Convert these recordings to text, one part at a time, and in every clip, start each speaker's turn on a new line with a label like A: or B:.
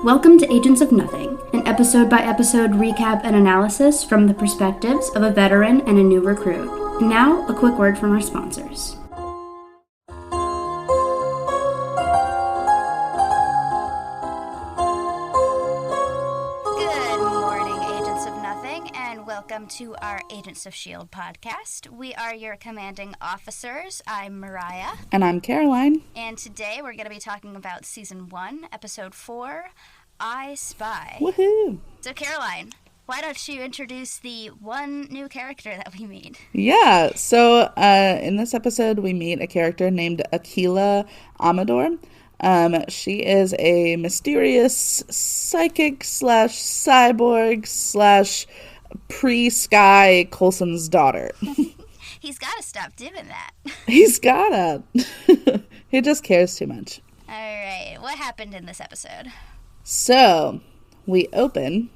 A: Welcome to Agents of Nothing, an episode-by-episode recap and analysis from the perspectives of a veteran and a new recruit. And now, a quick word from our sponsors.
B: Welcome to our Agents of S.H.I.E.L.D. podcast. We are your commanding officers. I'm Mariah.
C: And I'm Caroline.
B: And today we're going to be talking about Season 1, Episode 4, I Spy.
C: Woohoo!
B: So Caroline, why don't you introduce the one new character that we meet?
C: Yeah, so in this episode we meet a character named Aquila Amador. She is a mysterious psychic / cyborg / pre-Sky Coulson's daughter.
B: He's got to stop doing that.
C: He's gotta. He just cares too much.
B: All right, what happened in this episode?
C: So, we open,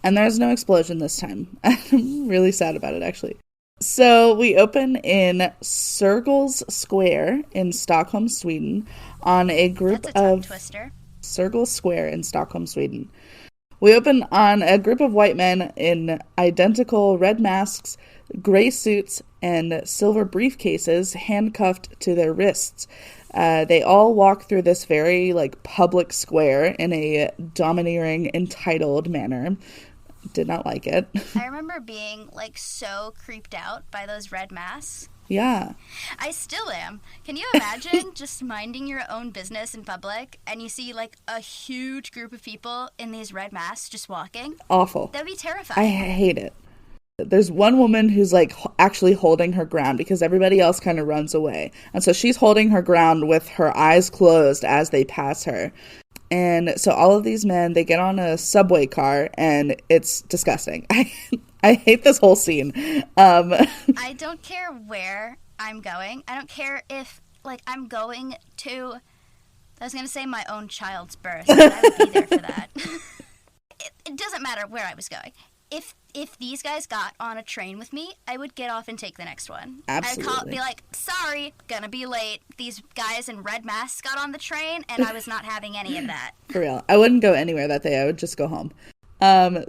C: and there's no explosion this time. I'm really sad about it, actually. So, we open in Sergels Square in Stockholm, Sweden, on a group
B: That's a tongue
C: of...
B: twister.
C: Sergels Square in Stockholm, Sweden. We open on a group of white men in identical red masks, gray suits, and silver briefcases handcuffed to their wrists. They all walk through this very, public square in a domineering, entitled manner. Did not like it.
B: I remember being, so creeped out by those red masks.
C: Yeah.
B: I still am. Can you imagine just minding your own business in public and you see a huge group of people in these red masks just walking?
C: Awful.
B: That'd be terrifying.
C: I hate it. There's one woman who's actually holding her ground because everybody else kind of runs away. And so she's holding her ground with her eyes closed as they pass her. And so all of these men, they get on a subway car and it's disgusting. I hate this whole scene.
B: I don't care where I'm going. I don't care if, I'm going to, I was going to say my own child's birth, but I would be there for that. It doesn't matter where I was going. If these guys got on a train with me, I would get off and take the next one.
C: Absolutely.
B: I'd be like, sorry, gonna be late. These guys in red masks got on the train, and I was not having any of that.
C: For real. I wouldn't go anywhere that day. I would just go home.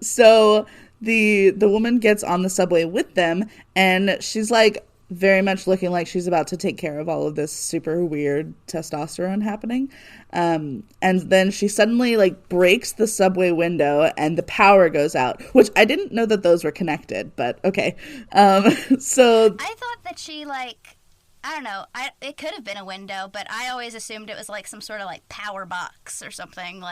C: So the woman gets on the subway with them, and she's very much looking like she's about to take care of all of this super weird testosterone happening. And then she suddenly breaks the subway window and the power goes out, which I didn't know that those were connected, but okay. So
B: I thought that she I don't know, it could have been a window, but I always assumed it was some sort of power box or something,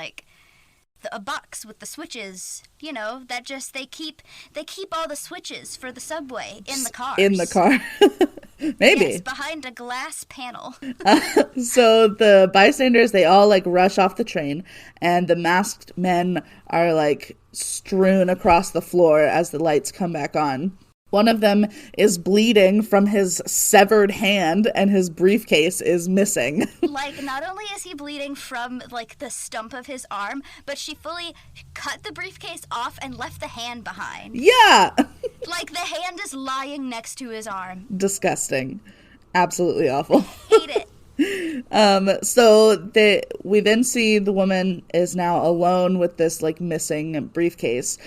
B: a box with the switches, that just they keep all the switches for the subway in the cars.
C: In the car. Maybe.
B: Yes, behind a glass panel.
C: So the bystanders, they all rush off the train, and the masked men are strewn across the floor as the lights come back on. One of them is bleeding from his severed hand, and his briefcase is missing.
B: Not only is he bleeding from, the stump of his arm, but she fully cut the briefcase off and left the hand behind.
C: Yeah!
B: The hand is lying next to his arm.
C: Disgusting. Absolutely awful.
B: Hate it.
C: So we then see the woman is now alone with this missing briefcase.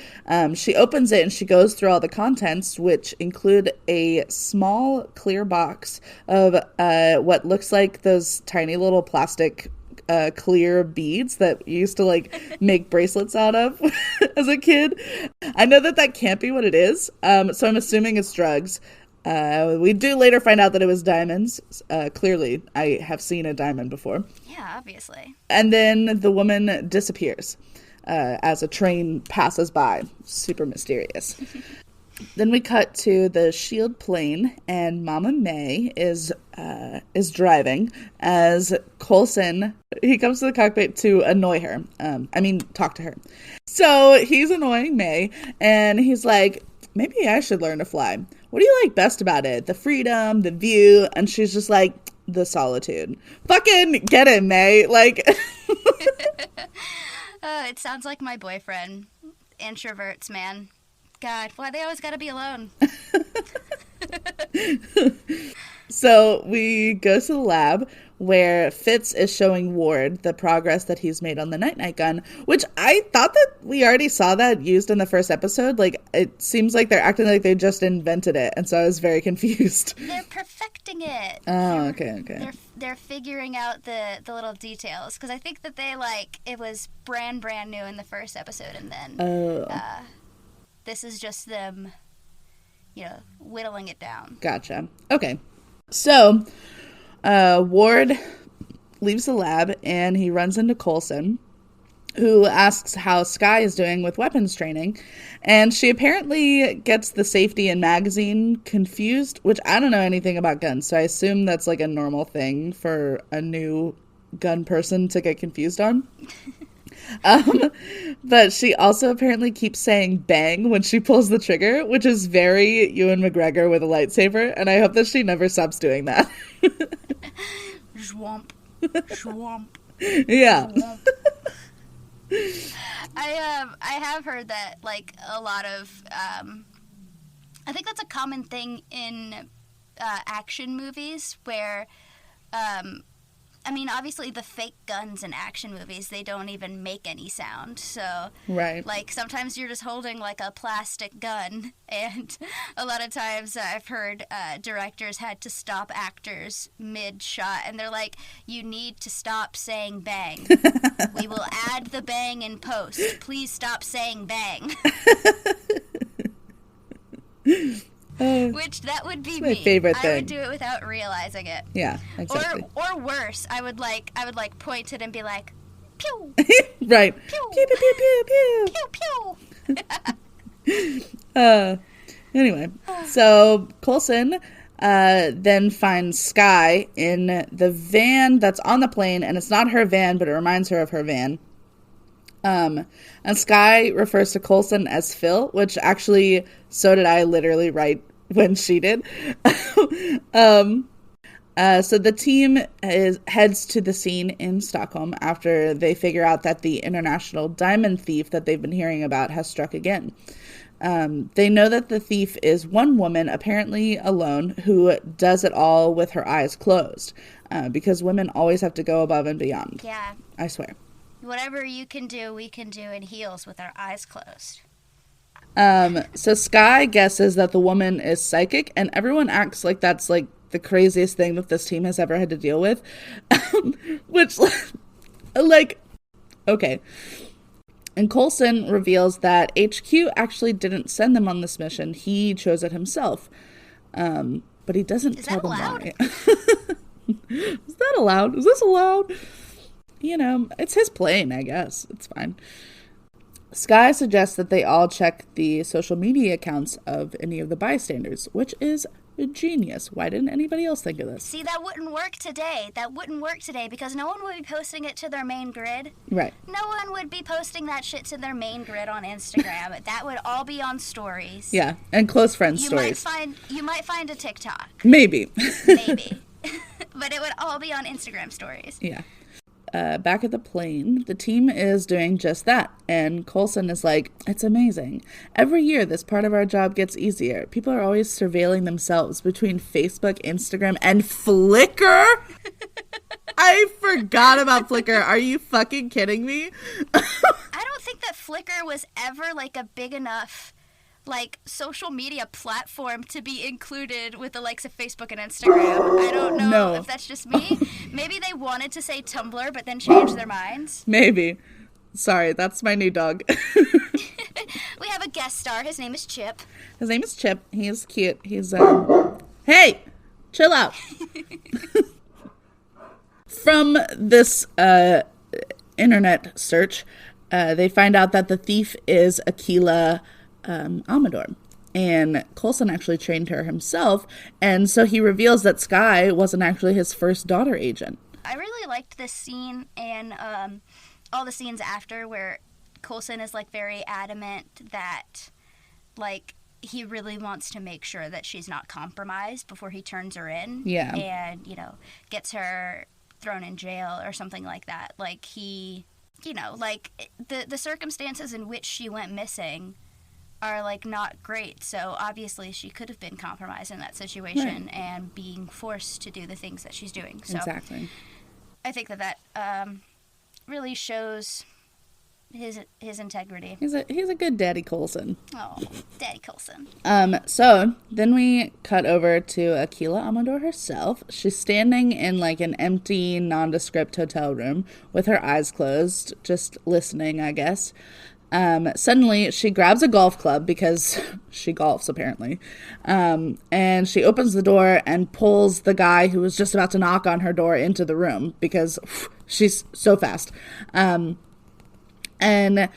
C: She opens it and she goes through all the contents, which include a small clear box of what looks like those tiny little plastic clear beads that you used to make bracelets out of as a kid. I know that can't be what it is, so I'm assuming it's drugs. We do later find out that it was diamonds. Clearly, I have seen a diamond before.
B: Yeah, obviously.
C: And then the woman disappears as a train passes by. Super mysterious. Then we cut to the S.H.I.E.L.D. plane, and Mama May is driving as Coulson, he comes to the cockpit to annoy her. Talk to her. So he's annoying May, and he's like, maybe I should learn to fly. What do you like best about it? The freedom, the view? And she's just like, the solitude. Fucking get it, May.
B: It sounds like my boyfriend. Introverts, man. God, why they always gotta be alone?
C: So we go to the lab where Fitz is showing Ward the progress that he's made on the night-night gun, which I thought that we already saw that used in the first episode. Like, it seems like they're acting like they just invented it, and so I was very confused.
B: They're perfecting it.
C: Oh, okay.
B: They're figuring out the little details, because I think that they, like, it was brand new in the first episode, and then this is just them, you know, whittling it down.
C: Gotcha. Okay. So, Ward leaves the lab and he runs into Coulson, who asks how Skye is doing with weapons training. And she apparently gets the safety and magazine confused, which I don't know anything about guns, so I assume that's like a normal thing for a new gun person to get confused on. But she also apparently keeps saying bang when she pulls the trigger, which is very Ewan McGregor with a lightsaber, and I hope that she never stops doing that.
B: Schwamp.
C: Yeah.
B: Schwamp. I have heard that, like, a lot of I think that's a common thing in action movies where I mean, obviously the fake guns in action movies, they don't even make any sound. So,
C: right.
B: Like, sometimes you're just holding, like, a plastic gun. And a lot of times I've heard directors had to stop actors mid-shot. And they're like, you need to stop saying bang. We will add the bang in post. Please stop saying bang. Which, that would be
C: my
B: me.
C: favorite thing.
B: I would do it without realizing it.
C: Yeah, exactly.
B: Or worse, I would point it and be like, pew.
C: Right.
B: Pew.
C: Pew, pew, pew, pew,
B: Pew,
C: pew. Anyway, so Coulson then finds Skye in the van that's on the plane, and it's not her van, but it reminds her of her van. And Skye refers to Coulson as Phil, which actually, so did I literally right when she did. So the team heads to the scene in Stockholm after they figure out that the international diamond thief that they've been hearing about has struck again. They know that the thief is one woman, apparently alone, who does it all with her eyes closed, because women always have to go above and beyond.
B: Yeah.
C: I swear.
B: Whatever you can do, we can do in heels with our eyes closed.
C: So Skye guesses that the woman is psychic, and everyone acts like that's like the craziest thing that this team has ever had to deal with. Which, like, okay. And Coulson reveals that HQ actually didn't send them on this mission. He chose it himself. But he doesn't tell them why. Is that allowed? Is this allowed? You know, it's his plane, I guess. It's fine. Skye suggests that they all check the social media accounts of any of the bystanders, which is genius. Why didn't anybody else think of this?
B: See, that wouldn't work today. Because no one would be posting it to their main grid.
C: Right.
B: No one would be posting that shit to their main grid on Instagram. That would all be on stories.
C: Yeah, and close friends stories.
B: You might find a TikTok.
C: Maybe.
B: Maybe. But it would all be on Instagram stories.
C: Yeah. Back at the plane, the team is doing just that. And Coulson is like, it's amazing. Every year, this part of our job gets easier. People are always surveilling themselves between Facebook, Instagram, and Flickr. I forgot about Flickr. Are you fucking kidding me?
B: I don't think that Flickr was ever, like, a big enough, like, social media platform to be included with the likes of Facebook and Instagram. I don't know if that's just me. Maybe they wanted to say Tumblr, but then changed their minds.
C: Maybe. Sorry, that's my new dog.
B: We have a guest star. His name is Chip.
C: His name is Chip. He's cute. He's, Hey! Chill out! From this, internet search, they find out that the thief is Aquila Amador, and Coulson actually trained her himself, and so he reveals that Skye wasn't actually his first daughter agent.
B: I really liked this scene and all the scenes after where Coulson is, like, very adamant that, like, he really wants to make sure that she's not compromised before he turns her in.
C: Yeah.
B: And, you know, gets her thrown in jail or something like that. Like, he, you know, like, the circumstances in which she went missing are, like, not great. So obviously she could have been compromised in that situation, right, and being forced to do the things that she's doing. So,
C: exactly.
B: I think that really shows his integrity.
C: He's a good Daddy Coulson.
B: Oh, Daddy Coulson.
C: So then we cut over to Akila Amador herself. She's standing in like an empty, nondescript hotel room with her eyes closed, just listening, I guess. Suddenly she grabs a golf club because she golfs apparently. And she opens the door and pulls the guy who was just about to knock on her door into the room because she's so fast. And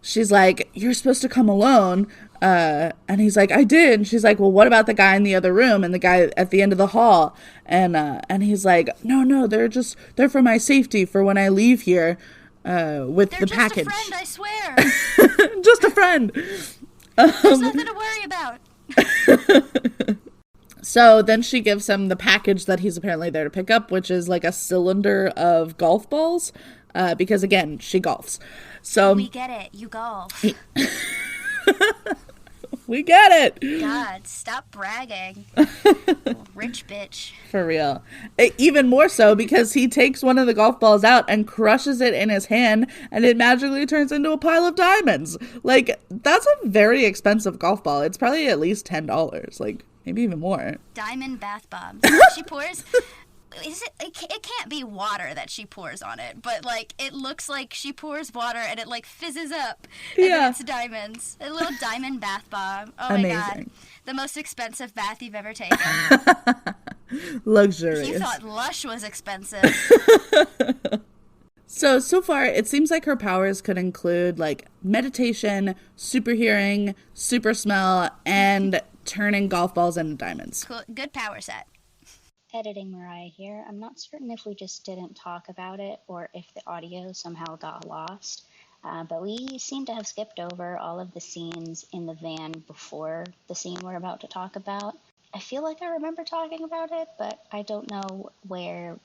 C: she's like, "You're supposed to come alone." And he's like, "I did." And she's like, "Well, what about the guy in the other room and the guy at the end of the hall?" And he's like, No, they're for my safety for when I leave here with the package.
B: They're just a friend, I swear.
C: Just a friend.
B: There's nothing to worry about.
C: So then she gives him the package that he's apparently there to pick up, which is like a cylinder of golf balls. Because again, she golfs. So
B: we get it. You golf.
C: We get it.
B: God, stop bragging. Rich bitch.
C: For real. Even more so because he takes one of the golf balls out and crushes it in his hand and it magically turns into a pile of diamonds. Like, that's a very expensive golf ball. It's probably at least $10. Like, maybe even more.
B: Diamond bath bombs. She pours... It can't be water that she pours on it, but like it looks like she pours water and it like fizzes up and then it's diamonds. A little diamond bath bomb. Oh
C: Amazing.
B: My god. The most expensive bath you've ever taken.
C: Luxurious.
B: You thought Lush was expensive.
C: So far, it seems like her powers could include like meditation, super hearing, super smell, and turning golf balls into diamonds.
B: Cool. Good power set.
D: Editing Mariah here. I'm not certain if we just didn't talk about it or if the audio somehow got lost, but we seem to have skipped over all of the scenes in the van before the scene we're about to talk about. I feel like I remember talking about it, but I don't know where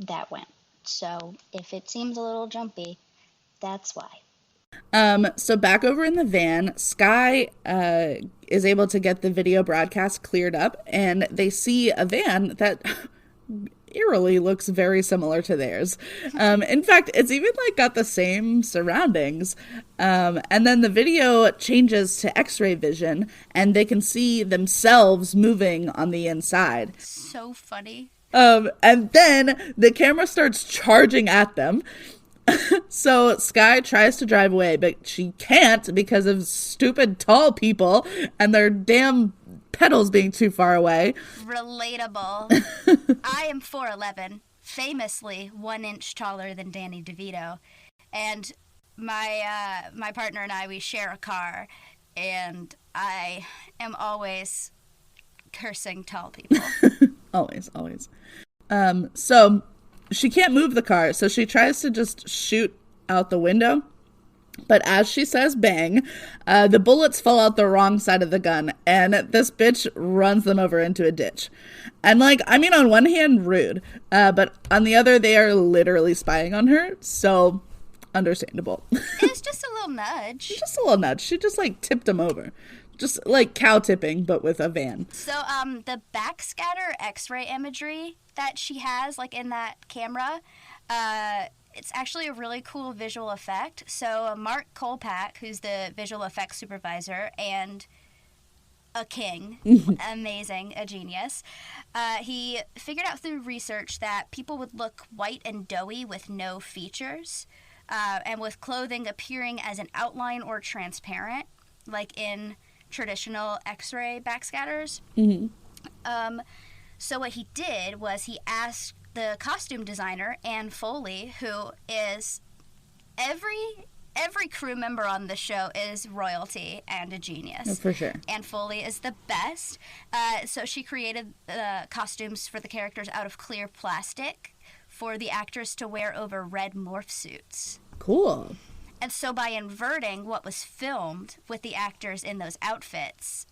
D: that went. So if it seems a little jumpy, that's why.
C: So back over in the van, Sky is able to get the video broadcast cleared up, and they see a van that eerily looks very similar to theirs. In fact, it's even like got the same surroundings. And then the video changes to X-ray vision, and they can see themselves moving on the inside.
B: So funny.
C: And then the camera starts charging at them. So Sky tries to drive away, but she can't because of stupid tall people and their damn pedals being too far away.
B: Relatable. I am 4'11", famously 1 inch taller than Danny DeVito, and my partner and I, we share a car, and I am always cursing tall people.
C: Always. So she can't move the car, so she tries to just shoot out the window. But as she says bang, the bullets fall out the wrong side of the gun, and this bitch runs them over into a ditch. And like, I mean, on one hand, rude, but on the other, they are literally spying on her, so understandable.
B: It's just a little nudge.
C: Just a little nudge. She just like tipped him over. Just like cow tipping, but with a van.
B: So, the backscatter X-ray imagery that she has, like in that camera, it's actually a really cool visual effect. So, Mark Kolpak, who's the visual effects supervisor and a king, amazing, a genius, he figured out through research that people would look white and doughy with no features, and with clothing appearing as an outline or transparent, like in traditional X-ray backscatters. So what he did was he asked the costume designer, Anne Foley, who is every crew member on the show is royalty and a genius.
C: For sure.
B: Anne Foley is the best. So she created costumes for the characters out of clear plastic for the actors to wear over red morph suits.
C: Cool.
B: And so by inverting what was filmed with the actors in those outfits,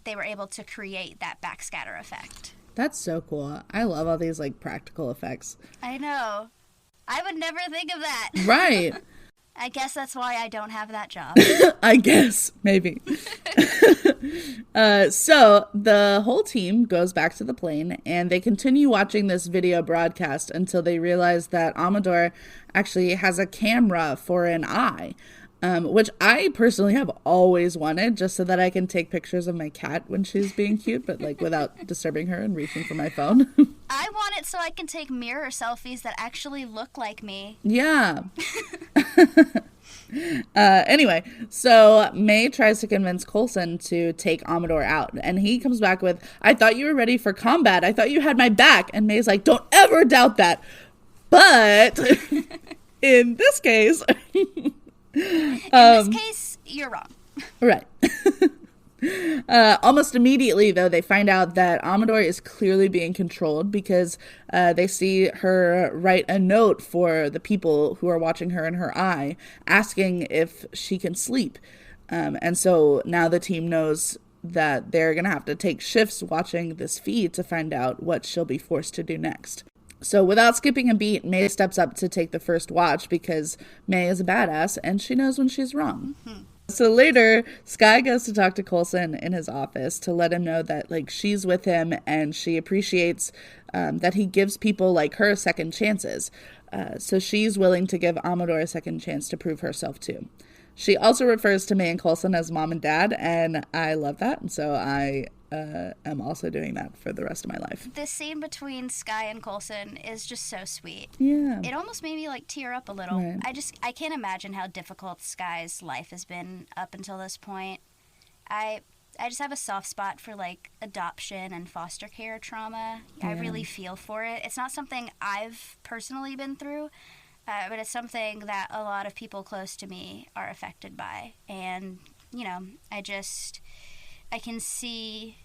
B: they were able to create that backscatter effect.
C: That's so cool. I love all these like practical effects.
B: I know. I would never think of that.
C: Right.
B: I guess that's why I don't have that job.
C: I guess, maybe. So the whole team goes back to the plane, and they continue watching this video broadcast until they realize that Amador actually has a camera for an eye, which I personally have always wanted, just so that I can take pictures of my cat when she's being cute, but like without disturbing her and reaching for my phone.
B: I want it so I can take mirror selfies that actually look like me.
C: Yeah. Anyway, so May tries to convince Coulson to take Amador out, and he comes back with, "I thought you were ready for combat. I thought you had my back." And May's like, "Don't ever doubt that. But in this case..."
B: In this case, you're wrong.
C: Right. Almost immediately, though, they find out that Amador is clearly being controlled because they see her write a note for the people who are watching her in her eye, asking if she can sleep. And so now the team knows that they're going to have to take shifts watching this feed to find out what she'll be forced to do next. So without skipping a beat, May steps up to take the first watch because May is a badass and she knows when she's wrong. Mm-hmm. So later, Skye goes to talk to Coulson in his office to let him know that, like, she's with him and she appreciates that he gives people like her second chances. So she's willing to give Amador a second chance to prove herself too. She also refers to May and Coulson as mom and dad, and I love that. And so I am also doing that for the rest of my life.
B: This scene between Skye and Coulson is just so sweet.
C: Yeah.
B: It almost made me like tear up a little.
C: Right.
B: I can't imagine how difficult Skye's life has been up until this point. I just have a soft spot for like adoption and foster care trauma. Yeah. I really feel for it. It's not something I've personally been through, but it's something that a lot of people close to me are affected by. And, you know, I can see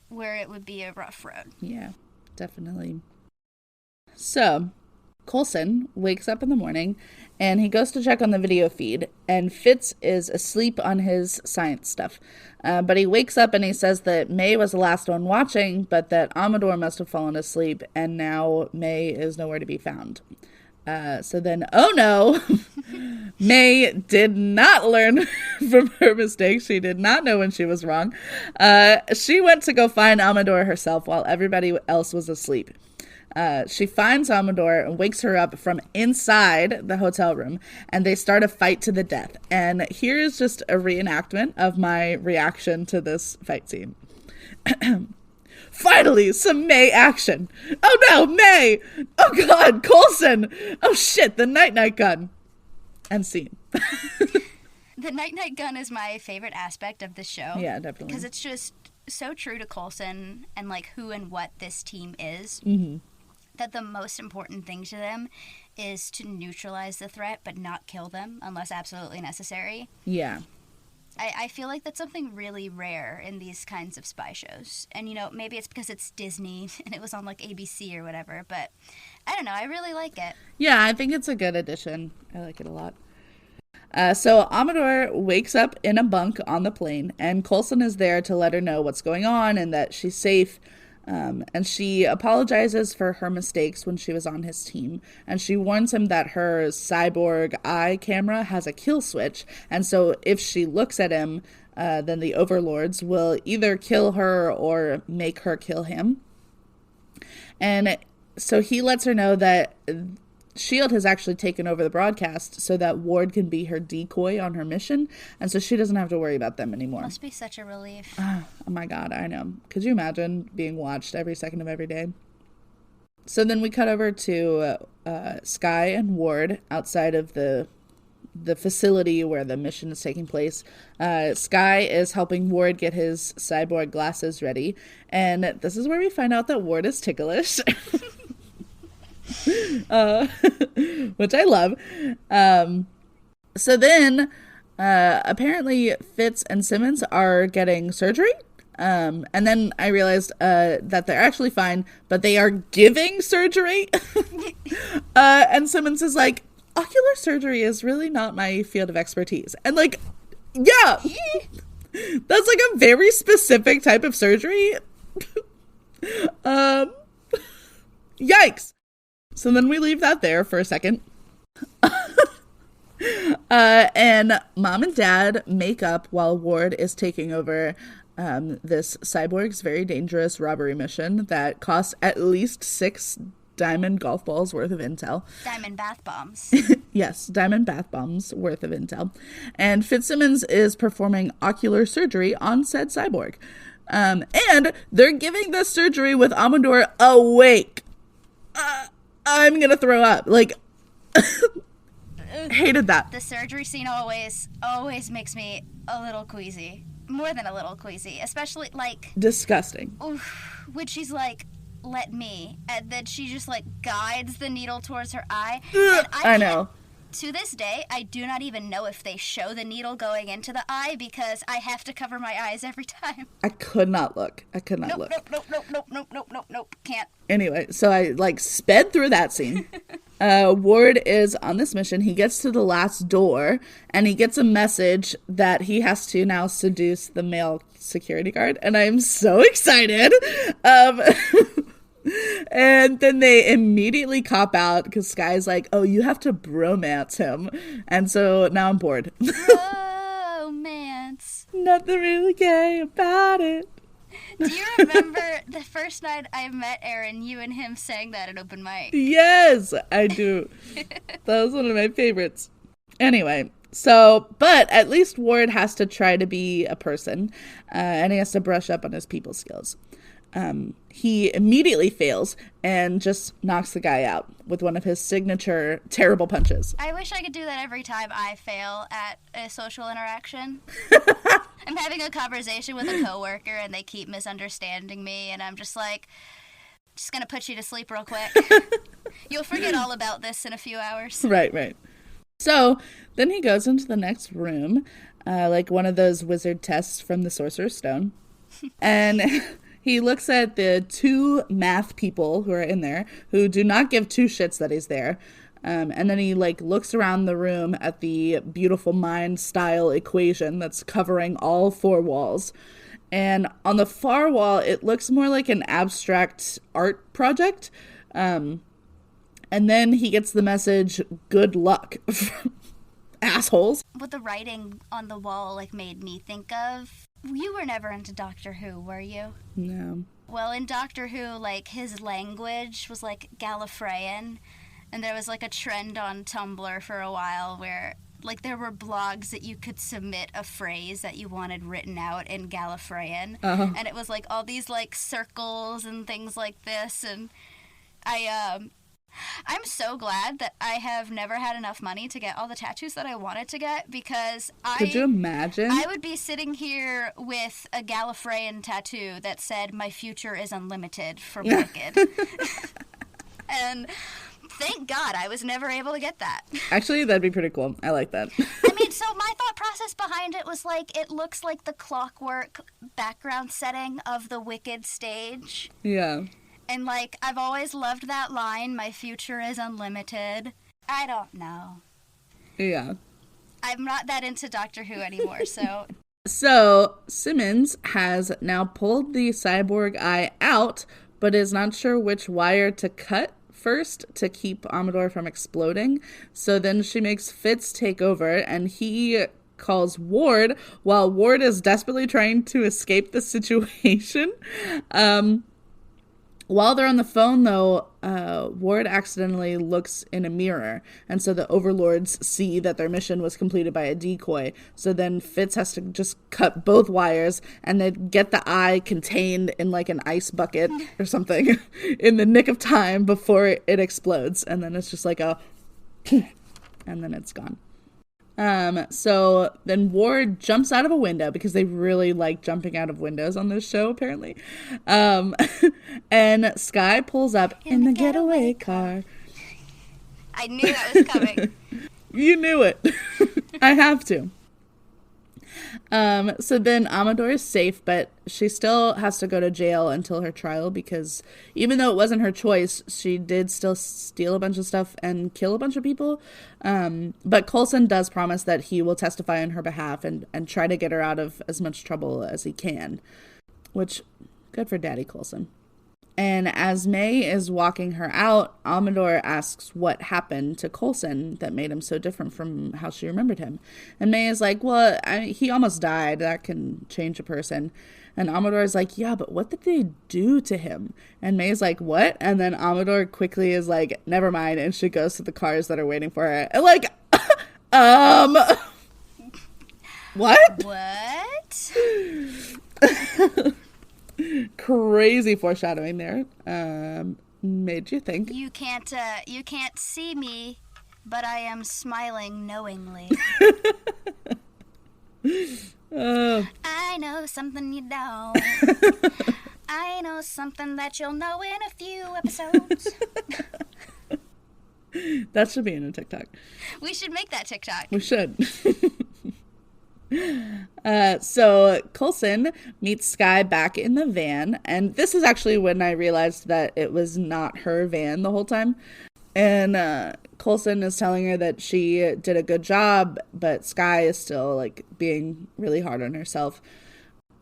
B: where it would be a rough road.
C: Yeah, definitely. So, Coulson wakes up in the morning and he goes to check on the video feed, and Fitz is asleep on his science stuff. But he wakes up and he says that May was the last one watching, but that Amador must have fallen asleep, and now May is nowhere to be found. So then, oh no, May did not learn from her mistakes. She did not know when she was wrong. She went to go find Amador herself while everybody else was asleep. She finds Amador and wakes her up from inside the hotel room, and they start a fight to the death. And here's just a reenactment of my reaction to this fight scene. Finally, some May action. Oh no, May! Oh god, Coulson! Oh shit, the night-night gun. And scene.
B: The night-night gun is my favorite aspect of the show.
C: Yeah, definitely.
B: Because it's just so true to Coulson and like who and what this team is.
C: Mm-hmm.
B: That the most important thing to them is to neutralize the threat but not kill them unless absolutely necessary.
C: Yeah.
B: I feel like that's something really rare in these kinds of spy shows. And, you know, maybe it's because it's Disney and it was on, like, ABC or whatever. But, I don't know, I really like it.
C: Yeah, I think it's a good addition. I like it a lot. So Amador wakes up in a bunk on the plane, and Coulson is there to let her know what's going on and that she's safe. And she apologizes for her mistakes when she was on his team. And she warns him that her cyborg eye camera has a kill switch. And so if she looks at him, then the overlords will either kill her or make her kill him. And so he lets her know that S.H.I.E.L.D. has actually taken over the broadcast so that Ward can be her decoy on her mission, and so she doesn't have to worry about them anymore.
B: Must be such a relief.
C: Oh my god, I know. Could you imagine being watched every second of every day? So then we cut over to Skye and Ward outside of the facility where the mission is taking place. Skye is helping Ward get his cyborg glasses ready, and this is where we find out that Ward is ticklish. Which I love. So then apparently Fitz and Simmons are getting surgery, and then I realized that they're actually fine, but they are giving surgery. And Simmons is like, ocular surgery is really not my field of expertise. And like, yeah, that's like a very specific type of surgery. Yikes. So then we leave that there for a second. And mom and dad make up while Ward is taking over this cyborg's very dangerous robbery mission that costs at least 6 diamond golf balls worth of intel.
B: Diamond bath bombs.
C: Yes, diamond bath bombs worth of intel. And Fitzsimmons is performing ocular surgery on said cyborg. And they're giving this surgery with Amador awake. I'm gonna throw up. Like, hated that.
B: The surgery scene always makes me a little queasy. More than a little queasy. Especially, like...
C: disgusting.
B: Oof, when she's like, let me. And then she just, like, guides the needle towards her eye. And
C: I know.
B: To this day, I do not even know if they show the needle going into the eye because I have to cover my eyes every time.
C: I could not look. Nope.
B: Can't.
C: Anyway, so I, like, sped through that scene. Ward is on this mission. He gets to the last door, and he gets a message that he has to now seduce the male security guard, and I'm so excited. And then they immediately cop out because Sky's like, oh, you have to bromance him. And so now I'm bored.
B: Romance.
C: Nothing really gay about it.
B: Do you remember the first night I met Aaron, you and him sang that at open mic?
C: Yes, I do. That was one of my favorites. Anyway, so, but at least Ward has to try to be a person, and he has to brush up on his people skills. He immediately fails and just knocks the guy out with one of his signature terrible punches.
B: I wish I could do that every time I fail at a social interaction. I'm having a conversation with a coworker and they keep misunderstanding me and I'm just like, just gonna put you to sleep real quick. You'll forget all about this in a few hours.
C: Right. So then he goes into the next room, like one of those wizard tests from the Sorcerer's Stone. And he looks at the 2 math people who are in there who do not give 2 shits that he's there. And then he like looks around the room at the beautiful mind style equation that's covering all 4 walls. And on the far wall, it looks more like an abstract art project. And then he gets the message, good luck, assholes.
B: What the writing on the wall like made me think of, you were never into Doctor Who, were you?
C: No.
B: Well, in Doctor Who, like, his language was, like, Gallifreyan, and there was, like, a trend on Tumblr for a while where, like, there were blogs that you could submit a phrase that you wanted written out in Gallifreyan, and it was, like, all these, like, circles and things like this, and I'm so glad that I have never had enough money to get all the tattoos that I wanted to get because
C: Could you imagine?
B: I would be sitting here with a Gallifreyan tattoo that said, my future is unlimited from Wicked. And thank God I was never able to get that.
C: Actually, that'd be pretty cool. I like that.
B: I mean, so my thought process behind it was like, it looks like the clockwork background setting of the Wicked stage.
C: Yeah.
B: And, like, I've always loved that line, my future is unlimited. I don't know.
C: Yeah.
B: I'm not that into Doctor Who anymore, so...
C: So, Simmons has now pulled the cyborg eye out, but is not sure which wire to cut first to keep Amador from exploding. So then she makes Fitz take over, and he calls Ward, while Ward is desperately trying to escape the situation. While they're on the phone, though, Ward accidentally looks in a mirror, and so the overlords see that their mission was completed by a decoy. So then Fitz has to just cut both wires and then get the eye contained in like an ice bucket or something in the nick of time before it explodes. And then it's just like a and then it's gone. So then Ward jumps out of a window because they really like jumping out of windows on this show, apparently. And Sky pulls up in the getaway car.
B: I knew that was coming.
C: You knew it. I have to. So then Amador is safe, but she still has to go to jail until her trial because even though it wasn't her choice, she did still steal a bunch of stuff and kill a bunch of people. But Coulson does promise that he will testify on her behalf and try to get her out of as much trouble as he can, which good for Daddy Coulson. And as May is walking her out, Amador asks what happened to Coulson that made him so different from how she remembered him. And May is like, well, he almost died. That can change a person. And Amador is like, yeah, but what did they do to him? And May is like, what? And then Amador quickly is like, never mind. And she goes to the cars that are waiting for her. And like, what?
B: What?
C: Crazy foreshadowing there. Made you think.
B: You can't see me, but I am smiling knowingly. I know something you don't. I know something that you'll know in a few episodes.
C: That should be in a TikTok.
B: We should make that TikTok.
C: We should. So Coulson meets Skye back in the van, and this is actually when I realized that it was not her van the whole time. And Coulson is telling her that she did a good job, but Skye is still like being really hard on herself.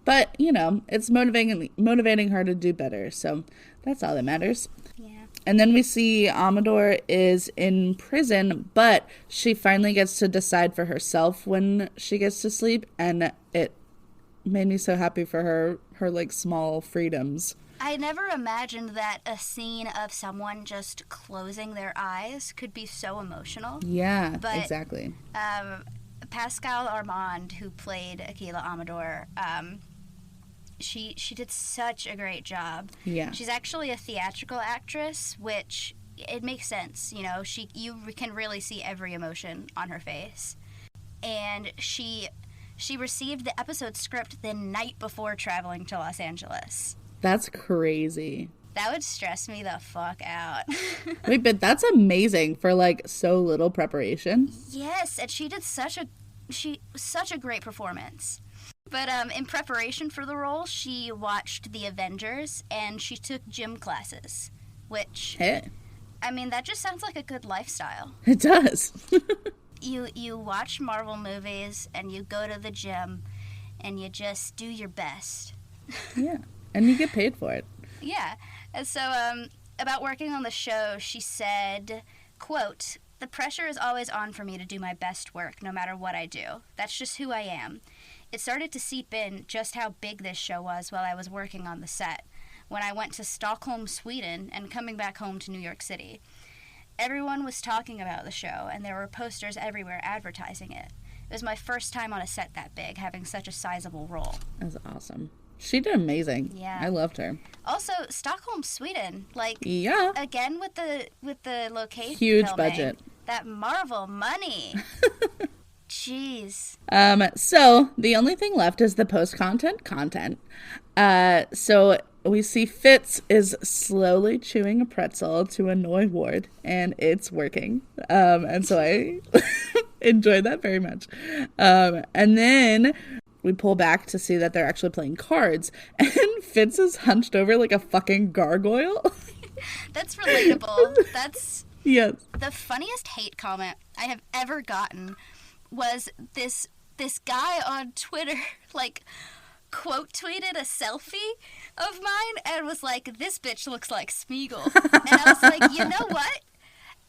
C: But you know, it's motivating her to do better, so that's all that matters.
B: Yeah.
C: And then we see Amador is in prison, but she finally gets to decide for herself when she gets to sleep, and it made me so happy for her like small freedoms.
B: I never imagined that a scene of someone just closing their eyes could be so emotional.
C: Yeah,
B: but,
C: exactly.
B: Pascal Armand, who played Akila Amador, she did such a great job.
C: Yeah.
B: She's actually a theatrical actress, which it makes sense. You know, you can really see every emotion on her face. And she received the episode script the night before traveling to Los Angeles.
C: That's crazy.
B: That would stress me the fuck out.
C: Wait, but that's amazing for like so little preparation.
B: Yes, and she did such a great performance. But in preparation for the role, she watched The Avengers and she took gym classes, which,
C: Hey.
B: I mean, that just sounds like a good lifestyle.
C: It does.
B: You watch Marvel movies and you go to the gym and you just do your best.
C: Yeah, and you get paid for it.
B: Yeah, and so about working on the show, she said, quote, "The pressure is always on for me to do my best work, no matter what I do. That's just who I am. It started to seep in just how big this show was while I was working on the set, when I went to Stockholm, Sweden, and coming back home to New York City. Everyone was talking about the show, and there were posters everywhere advertising it. It was my first time on a set that big, having such a sizable role."
C: That's awesome. She did amazing.
B: Yeah.
C: I loved her.
B: Also, Stockholm, Sweden, like,
C: Yeah.
B: again with the location
C: Huge
B: filming,
C: budget.
B: That Marvel money. Jeez.
C: So the only thing left is the post-content content. So we see Fitz is slowly chewing a pretzel to annoy Ward, and it's working. And so I enjoyed that very much. And then we pull back to see that they're actually playing cards, and Fitz is hunched over like a fucking gargoyle.
B: That's relatable. That's
C: Yes.
B: the funniest hate comment I have ever gotten was this guy on Twitter, like, quote tweeted a selfie of mine and was like, "This bitch looks like Smeagol." And I was like, you know what?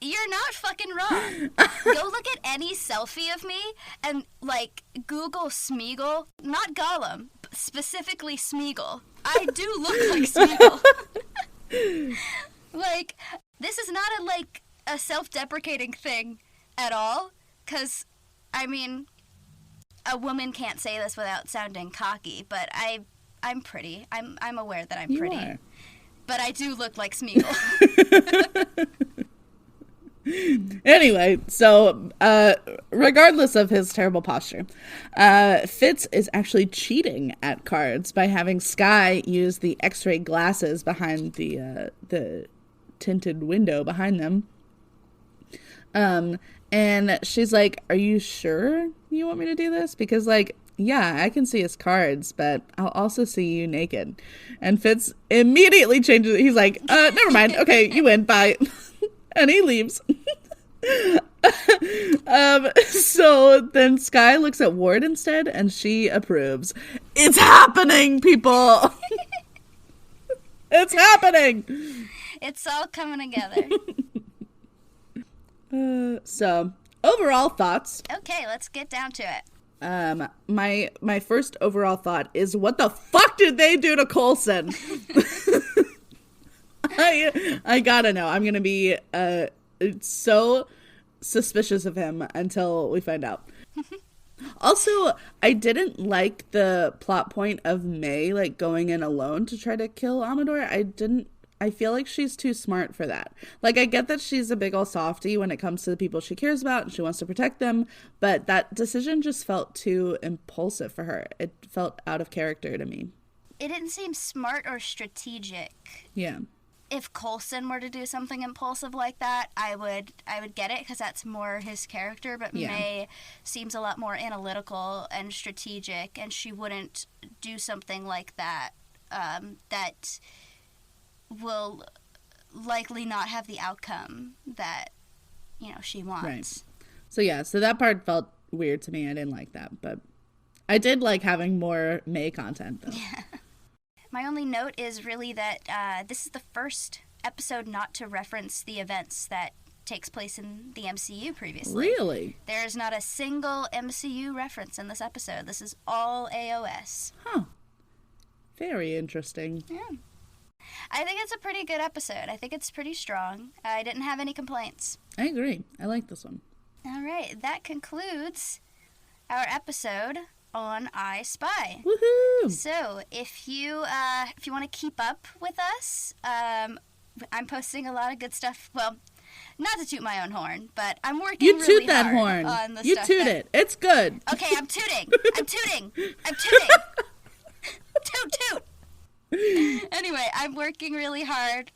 B: You're not fucking wrong. Go look at any selfie of me and, like, Google Smeagol. Not Gollum, specifically Smeagol. I do look like Smeagol. Like, this is not a self-deprecating thing at all, because, I mean, a woman can't say this without sounding cocky, but I'm pretty. I'm aware that I'm pretty.
C: are.
B: But I do look like Smeagol.
C: Anyway, so regardless of his terrible posture, Fitz is actually cheating at cards by having Skye use the X-ray glasses behind the tinted window behind them. And she's like, "Are you sure you want me to do this? Because, like, yeah, I can see his cards, but I'll also see you naked." And Fitz immediately changes it. He's like, "Never mind. Okay, you win. Bye." And he leaves. So then Skye looks at Ward instead, and she approves. It's happening, people! It's happening.
B: It's all coming together.
C: So, overall thoughts.
B: Okay, let's get down to it.
C: My first overall thought is, what the fuck did they do to Coulson? I gotta know. I'm gonna be so suspicious of him until we find out. Also, I didn't like the plot point of May like going in alone to try to kill Amador. I feel like she's too smart for that. Like, I get that she's a big ol' softie when it comes to the people she cares about and she wants to protect them, but that decision just felt too impulsive for her. It felt out of character to me.
B: It didn't seem smart or strategic.
C: Yeah.
B: If Coulson were to do something impulsive like that, I would get it because that's more his character. But yeah. May seems a lot more analytical and strategic, and she wouldn't do something like that. That will likely not have the outcome that she wants.
C: Right. So yeah, so that part felt weird to me. I didn't like that, but I did like having more May content though.
B: Yeah. My only note is really that this is the first episode not to reference the events that takes place in the MCU previously.
C: Really?
B: There's not a single MCU reference in this episode. This is all AOS.
C: Huh. Very interesting.
B: Yeah. I think it's a pretty good episode. I think it's pretty strong. I didn't have any complaints.
C: I agree. I like this one.
B: All right. That concludes our episode on I Spy.
C: Woohoo!
B: So, if you want to keep up with us, I'm posting a lot of good stuff. Well, not to toot my own horn, but I'm working really hard.
C: You toot that horn.
B: On the
C: you
B: stuff
C: toot it. It's good.
B: Okay, I'm tooting. I'm tooting. Toot, toot. Anyway, I'm working really hard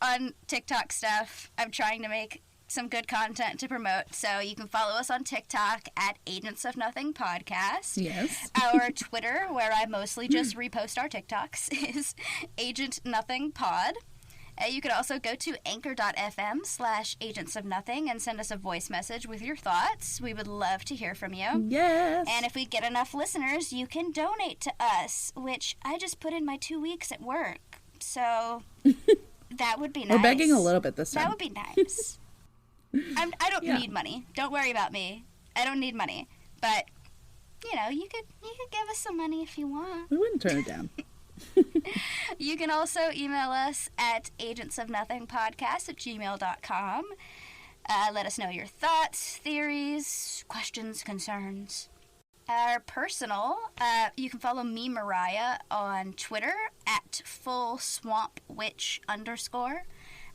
B: on TikTok stuff. I'm trying to make some good content to promote, so you can follow us on TikTok at Agents of Nothing Podcast.
C: Yes.
B: Our Twitter, where I mostly just repost our TikToks, is Agent Nothing Pod. You can also go to anchor.fm/Agents of Nothing and send us a voice message with your thoughts. We would love to hear from you.
C: Yes.
B: And if we get enough listeners, you can donate to us, which I just put in my 2 weeks at work. So that would be nice.
C: We're begging a little bit this time.
B: That would be nice. I don't need money. Don't worry about me. I don't need money. But, you could give us some money if you want.
C: We wouldn't turn it down.
B: You can also email us at agentsofnothingpodcast@gmail.com. Let us know your thoughts, theories, questions, concerns. Our personal, you can follow me, Mariah, on Twitter at fullswampwitch_.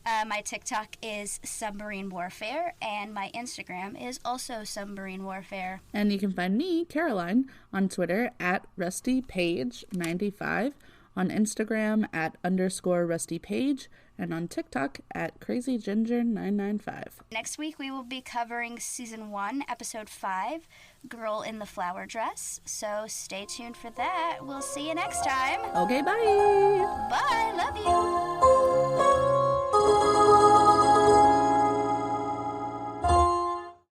B: My TikTok is Submarine Warfare, and my Instagram is also Submarine Warfare.
C: And you can find me, Caroline, on Twitter at RustyPage95, on Instagram at _RustyPage, and on TikTok at CrazyGinger995.
B: Next week we will be covering Season 1, Episode 5, Girl in the Flower Dress. So stay tuned for that. We'll see you next time.
C: Okay, bye!
B: Bye!